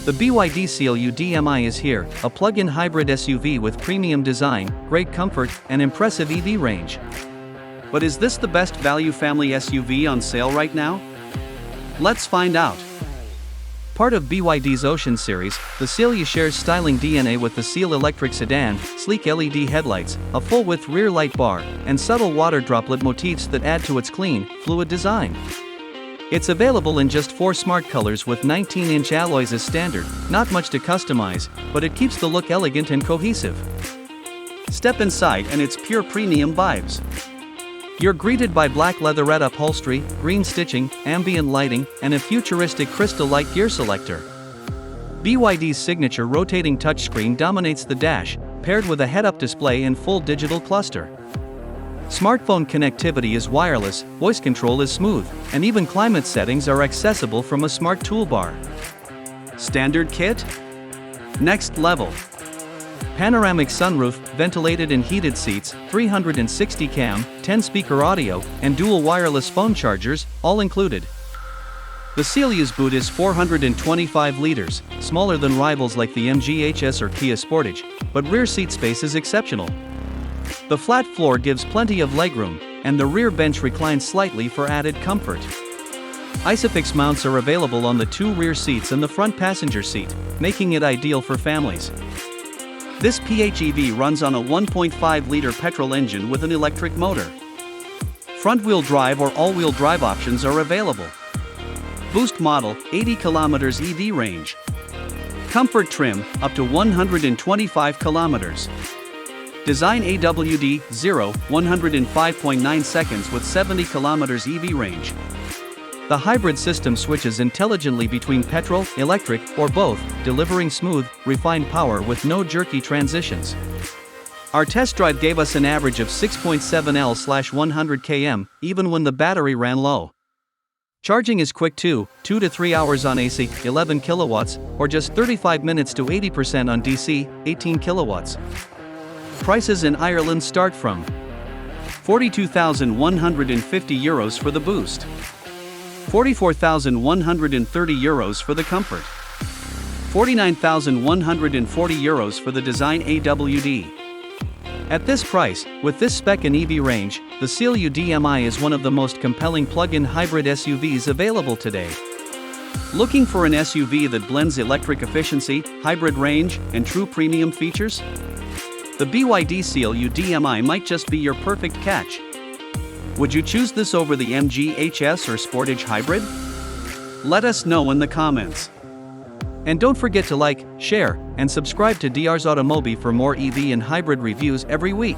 The BYD Seal U is here, a plug-in hybrid SUV with premium design, great comfort, and impressive EV range. But is this the best value family SUV on sale right now? Let's find out. Part of BYD's Ocean series, the Seal U shares styling DNA with the Seal electric sedan, sleek LED headlights, a full-width rear light bar, and subtle water droplet motifs that add to its clean, fluid design. It's available in just 4 smart colors with 19-inch alloys as standard, not much to customize, but it keeps the look elegant and cohesive. Step inside and it's pure premium vibes. You're greeted by black leatherette upholstery, green stitching, ambient lighting, and a futuristic crystal light gear selector. BYD's signature rotating touchscreen dominates the dash, paired with a head-up display and full digital cluster. Smartphone connectivity is wireless, voice control is smooth, and even climate settings are accessible from a smart toolbar. Standard kit? Next level. Panoramic sunroof, ventilated and heated seats, 360 cam, 10-speaker audio, and dual wireless phone chargers, all included. The Seal U's boot is 425 liters, smaller than rivals like the MG HS or Kia Sportage, but rear seat space is exceptional. The flat floor gives plenty of legroom, and the rear bench reclines slightly for added comfort. Isofix mounts are available on the 2 rear seats and the front passenger seat, making it ideal for families. This PHEV runs on a 1.5-liter petrol engine with an electric motor. Front-wheel drive or all-wheel drive options are available. Boost model, 80 km EV range. Comfort trim, up to 125 km. Design AWD 0, 105.9 seconds with 70 km EV range. The hybrid system switches intelligently between petrol, electric, or both, delivering smooth, refined power with no jerky transitions. Our test drive gave us an average of 6.7 L/100 km, even when the battery ran low. Charging is quick too, 2 to 3 hours on AC, 11 kilowatts, or just 35 minutes to 80% on DC, 18 kilowatts. Prices in Ireland start from €42,150 for the Boost, €44,130 for the Comfort, €49,140 for the Design AWD. At this price, with this spec and EV range, the Seal U is one of the most compelling plug-in hybrid SUVs available today. Looking for an SUV that blends electric efficiency, hybrid range, and true premium features? The BYD Seal U might just be your perfect catch. Would you choose this over the MG HS or Sportage Hybrid? Let us know in the comments. And don't forget to like, share, and subscribe to DR's Automobi for more EV and hybrid reviews every week.